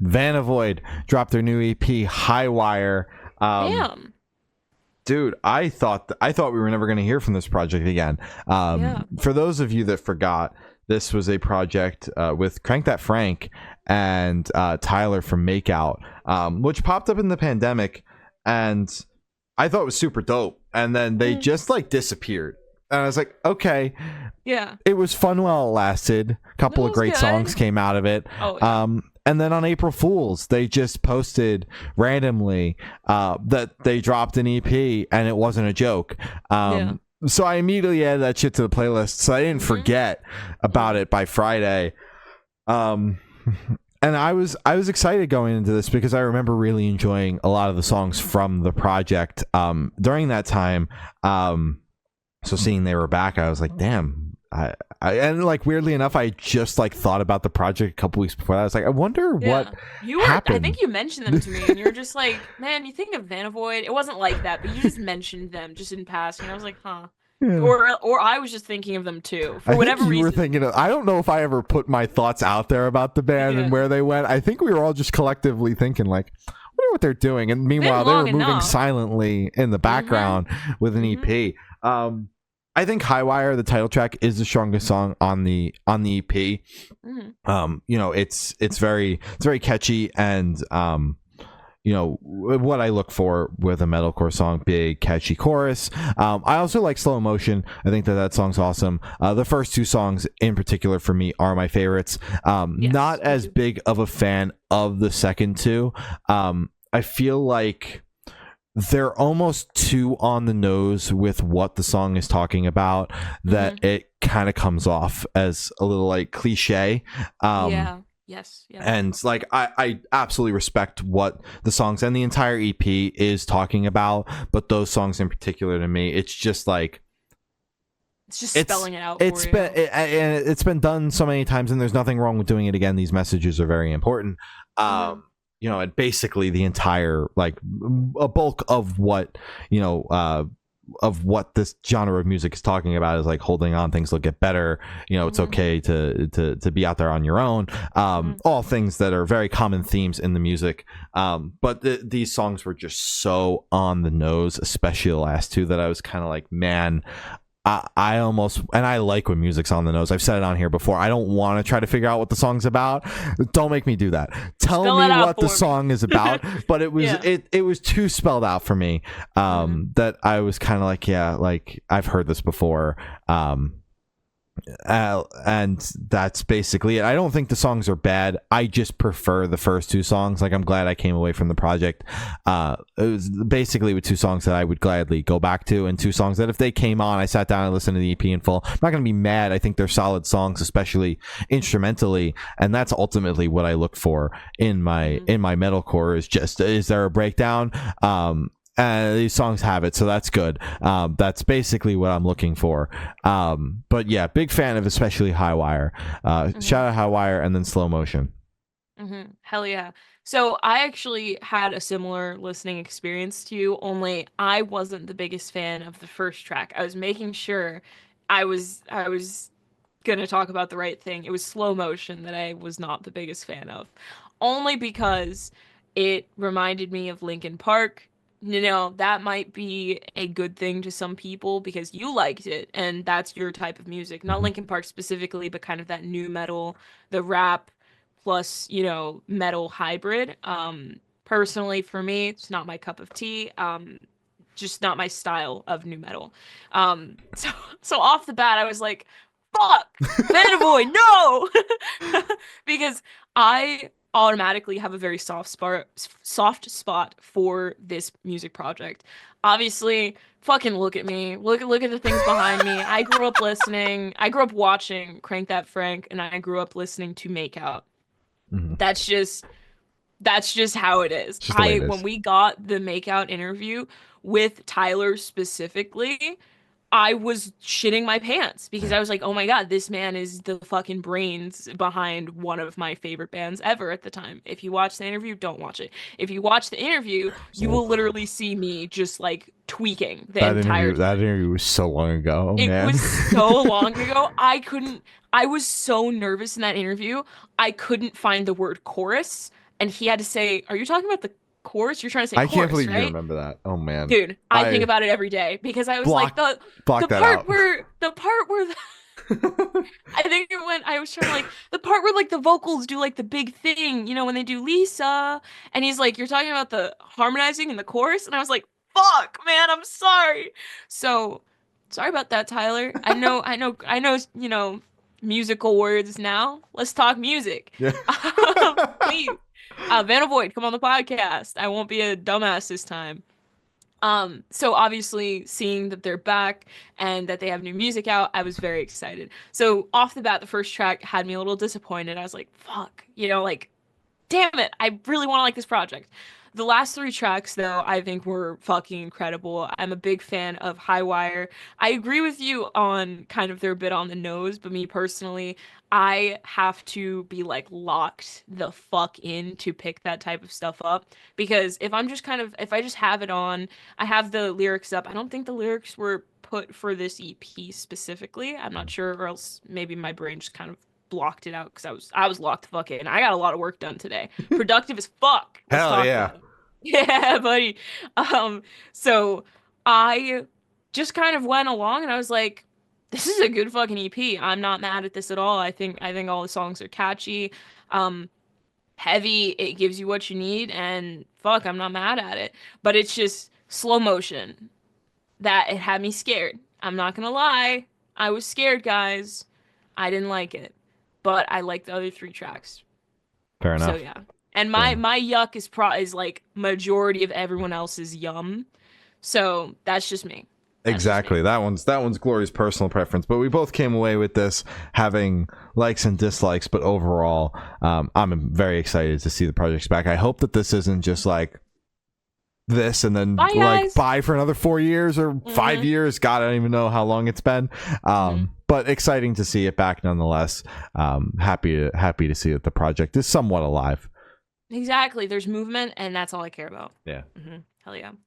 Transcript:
VantaVoid dropped their new EP, High Wire. Damn. Dude, I thought we were never going to hear from this project again. Yeah. For those of you that forgot, this was a project with Crank That Frank and Tyler from Makeout, which popped up in the pandemic, and I thought it was super dope. And then they just like disappeared, and I was like, okay, Yeah. it was fun while it lasted. A couple It of was great good. songs came out of it. Oh, yeah. And then on April Fools, they just posted randomly that they dropped an EP, and it wasn't a joke. So I immediately added that shit to the playlist, so I didn't forget about it by Friday. And I was excited going into this because I remember really enjoying a lot of the songs from the project during that time. So seeing they were back, I was like, damn. And like weirdly enough, I just like thought about the project a couple weeks before that. I was like, I wonder what happened. I think you mentioned them to me, and you're just like, man, you think of VantaVoid? It wasn't like that, but you just mentioned them just in passing. And I was like, huh. Yeah. Or I was just thinking of them too for I whatever think you reason. were thinking of, I don't know if I ever put my thoughts out there about the band and where they went. I think we were all just collectively thinking like, I wonder what they're doing. And meanwhile, they were moving silently in the background with an EP. I think High Wire, the title track, is the strongest song on the EP. You know, it's very catchy, and you know what I look for with a metalcore song: big, catchy chorus. I also like Slow Motion. I think that song's awesome. The first two songs in particular for me are my favorites. Not as big of a fan of the second two. I feel like they're almost too on the nose with what the song is talking about that it kind of comes off as a little like cliche. Yes. And like I absolutely respect what the songs and the entire EP is talking about, but those songs in particular, to me, it's just like it's just spelling it out. It's been done so many times, and there's nothing wrong with doing it again. These messages are very important. You know, and basically the entire, like, a bulk of what, you know, of what this genre of music is talking about is like holding on, things will get better, you know, it's okay to be out there on your own, all things that are very common themes in the music, but these songs were just so on the nose, especially the last two, that I was kind of like, man, I almost, and I like when music's on the nose. I've said it on here before. I don't want to try to figure out what the song's about. Don't make me do that. Tell me what the song is about. But it was it was too spelled out for me. That I was kind of like, yeah, like I've heard this before. And that's basically it. I don't think the songs are bad. I just prefer the first two songs. Like, I'm glad I came away from the project. It was basically with two songs that I would gladly go back to, and two songs that if they came on, I sat down and listened to the EP in full. I'm not going to be mad. I think they're solid songs, especially instrumentally, and that's ultimately what I look for in my metalcore. Is there a breakdown? These songs have it, so that's good. That's basically what I'm looking for. But yeah, big fan of especially High Wire. Shout out High Wire, and then Slow Motion. Hell yeah. So I actually had a similar listening experience to you, only I wasn't the biggest fan of the first track. I was making sure I was gonna talk about the right thing. It was Slow Motion that I was not the biggest fan of, only because it reminded me of Linkin Park. You know, that might be a good thing to some people because you liked it and that's your type of music. Not Linkin Park specifically, but kind of that new metal, the rap plus, you know, metal hybrid. Personally for me, it's not my cup of tea. Just not my style of new metal. So off the bat I was like, fuck, VantaVoid, no! Because I automatically have a very soft spot for this music project. Obviously, fucking look at me. Look at the things behind me. I grew up watching Crank That Frank, and I grew up listening to Makeout. That's just how it is. When we got the Makeout interview with Tyler specifically, I was shitting my pants because I was like, oh my God, this man is the fucking brains behind one of my favorite bands ever at the time. If you watch the interview, don't watch it. If you watch the interview, you will literally see me just like tweaking the entire time. That interview was so long ago, man. It was so long ago. I was so nervous in that interview. I couldn't find the word chorus and he had to say, "Are you talking about the chorus? You're trying to say I can't chorus, believe you right?" remember that. Oh man, Dude, I think I about it every day because I was like block the block that part out. where I think it went I was trying to like the part where like the vocals do like the big thing, when they do Lisa, and he's like, "You're talking about the harmonizing in the chorus," and I was like, "Fuck, man, I'm sorry." So sorry about that, Tyler. I know, musical words now. Let's talk music. Yeah. Please. VantaVoid, come on the podcast. I won't be a dumbass this time. So obviously seeing that they're back and that they have new music out, I was very excited. So off the bat, the first track had me a little disappointed. I was like, fuck, like, damn it, I really want to like this project. The last three tracks, though, I think were fucking incredible. I'm a big fan of High Wire. I agree with you on kind of they're a bit on the nose, but me personally, I have to be like locked the fuck in to pick that type of stuff up because if I just have it on, I have the lyrics up. I don't think the lyrics were put for this EP specifically. I'm not sure, or else maybe my brain just kind of blocked it out because I was locked the fuck in. I got a lot of work done today. Productive as fuck. Let's Hell talk yeah. about it. Yeah, buddy. So I just kind of went along and I was like, this is a good fucking EP. I'm not mad at this at all. I think all the songs are catchy. Um, Heavy, it gives you what you need, and fuck, I'm not mad at it. But it's just slow motion that it had me scared. I'm not gonna lie. I was scared, guys. I didn't like it. But I like the other three tracks. Fair So enough. yeah. And Fair my enough. my yuck is like majority of everyone else's yum. So that's just me. That's just me. Exactly. That one's Glory's personal preference, but we both came away with this having likes and dislikes. But overall, I'm very excited to see the projects back. I hope that this isn't just like this and then Bye like guys. bye for another 4 years or 5 years. God, I don't even know how long it's been. But exciting to see it back nonetheless. Happy to see that the project is somewhat alive. Exactly. There's movement and that's all I care about. Yeah. Hell yeah.